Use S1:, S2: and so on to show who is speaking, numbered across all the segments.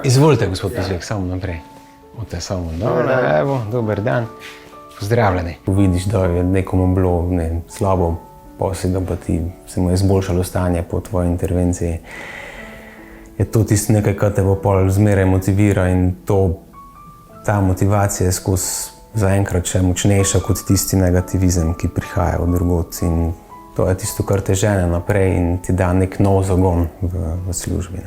S1: Izvolite, gospod Pizvek, samo naprej. Ote samo, evo, dober dan. Pozdravljeni. Vidiš, da je nekomu bilo slabo, posli, da pa ti se mu je izboljšalo stanje po tvoji intervenciji. Je to tisto nekaj, kar te bo pol zmeraj motivira in ta motivacija je skozi zaenkrat še močnejša kot tisti negativizem, ki prihaja od drugod. In to je tisto, kar te žene naprej in ti da nek nov zagon v službi.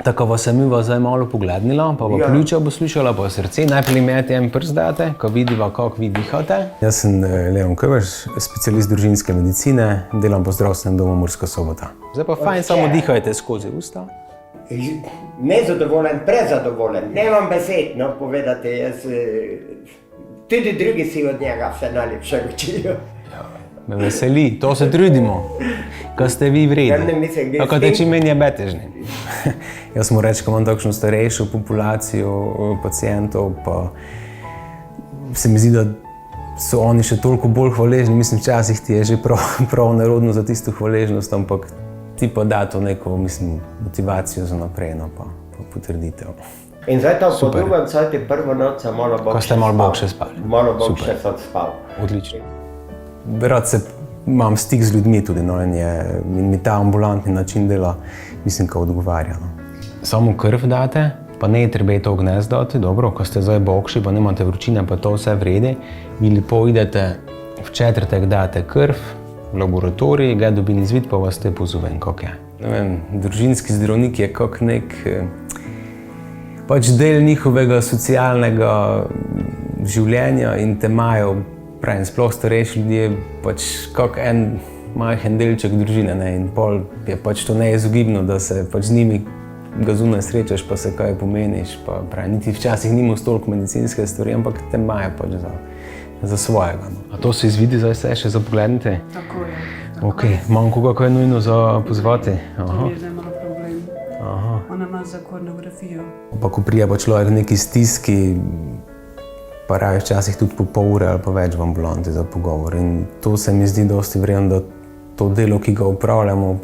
S1: Tako vas sem miva zdaj malo poglednila, pa v pljuča bo slišala, pa v srce. Najprej imate en prst date, ko vidiva, kako vi dihate. Jaz sem Leon Köverš, specialist družinske medicine, delam po zdravstvenem domu Murska Sobota. Zdaj pa fajn, samo dihajte skozi usta.
S2: Nezadovoljen, prezadovoljen, nemam besed, no, povedati, jaz, tudi drugi si od njega vse najlepše učijo.
S1: Me veseli, to se trudimo, ko ste vi vredni, tako da čim menj je betežni. Jaz mu reči, ko imam takšno starejšo populacijo pacientov, pa se mi zdi, da so oni še toliko bolj hvaležni. Mislim, včasih ti je že prav nerodno za tisto hvaležnost, ampak ti pa da to neko, mislim, motivacijo za naprej, no, pa potrditev.
S2: In zdaj to podobam, saj ti prvo noč sem malo bolj še spal.
S1: Ko ste malo bolj še spali.
S2: Malo bolj še sem spal.
S1: Odlično. Rad imam stik z ljudmi tudi, no, in mi ta ambulantni način dela, mislim, ko odgovarja. No. Samo krv date, pa ne je treba to gnezd dati, dobro, ko ste zdaj bokši, pa nemate vročine, pa to vse vredi. Vi lepo idete v četrtek, date krv v laboratoriji, ga dobim izvid, pa vas te pozovem, kako je. Ne vem, družinski zdravnik je kak nek pač del njihovega socialnega življenja in te imajo, pravim, sploh starejši ljudje, pač kak en majhen delček družine, ne, in pol je pač to neizogibno, da se pač z njimi ga zunaj srečaš, pa se kaj pomeniš, pa pravim, niti včasih nimo toliko medicinske stvari, ampak te imajo pač za svojega. No. A to se izvidi zdaj vse še za poglednite?
S3: Tako je.
S1: Ok, imam koga, kaj je nujno za pozvati?
S3: To je zdaj malo problem. Ona ima za koreografijo.
S1: Pa ko prija pa človek neki stiski, pa raje včasih tudi po pol ure ali pa več v ambulanti za pogovor. In to se mi zdi dosti vredno, da to delo, ki ga upravljamo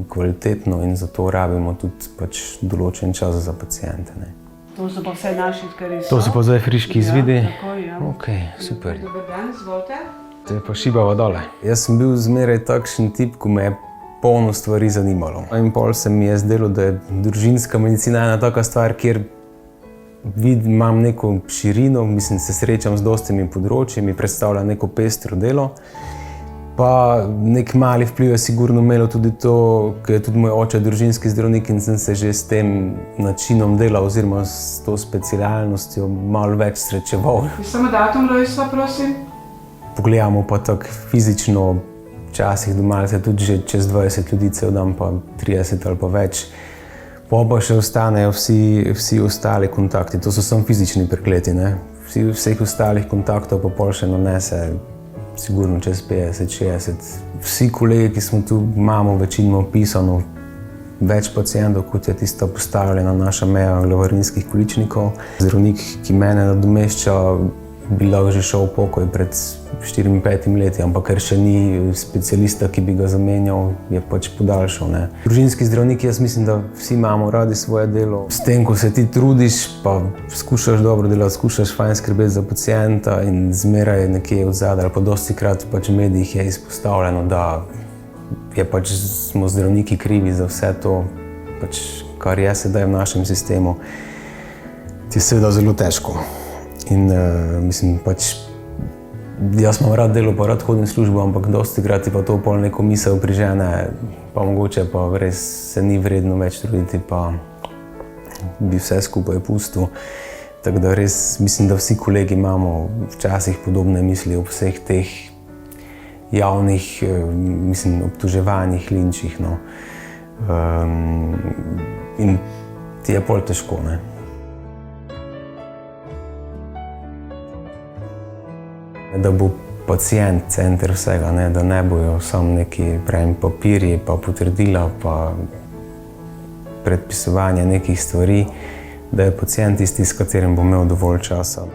S1: kvalitetno in zato rabimo tudi pač določen čas za paciente. Ne.
S3: To so pa vse naši, kar so.
S1: To so pa zdaj friški izvidi?
S3: Ja, tako, ja.
S1: Ok, super.
S3: Dober dan, izvolite.
S1: Te pa šibava dole. Jaz sem bil zmeraj takšen tip, ko me je polno stvari zanimalo. In pol se mi je zdelo, da je družinska medicina ena taka stvar, kjer imam neko širino, mislim, se srečam z dostimi področji, mi predstavlja neko pestro delo. Pa nek mali vpliv je sigurno imelo tudi to, ker je tudi moj oče družinski zdravnik in sem se že s tem načinom dela oziroma s to specialnostjo malo več srečeval.
S3: Samo datum rojstva, prosim.
S1: Pogledamo pa tako fizično, včasih doma se tudi že čez 20 ljudi cel dan, pa 30 ali pa več. Pa še ostanejo vsi ostali kontakti, to so samo fizični prekleti, ne? Vseh ostalih kontaktov pa pol še nanese sigurno čez 50-60. Vsi kolegi, ki smo tu, imamo večino opisano več pacientov, kot je tista postavljena naša meja glavarinskih količnikov. Zdravnik, ki mene nadomešča, bi lahko že šel v pokoj pred 4-5 leti, ampak ker še ni specialista, ki bi ga zamenjal, je pač podaljšal. Ne. Družinski zdravniki, jaz mislim, da vsi imamo radi svoje delo. S tem, ko se ti trudiš, pa skušaš dobro delati, skušaš fajn skrbeti za pacienta in zmeraj nekje od zadaj, ali pa dostikrat pač v medijih je izpostavljeno, da je pač smo zdravniki krivi za vse to, pač, kar je sedaj v našem sistemu. Ti je seveda zelo težko. In mislim, pač jaz imam rad delo, pa rad hodim v službo, ampak dostikrat ti pa to pol neko misel prižene, pa mogoče pa res se ni vredno več truditi, pa bi vse skupaj pustil. Tako da res mislim, da vsi kolegi imamo včasih podobne misli ob vseh teh javnih, mislim, obtoževanjih, linčih, no. In ti je pol težko, ne. Da bo pacient center vsega, ne? Da ne bojo samo neki papirji, pa potrdila, pa predpisovanje nekih stvari, da je pacient tisti, s katerim bo imel dovolj časa.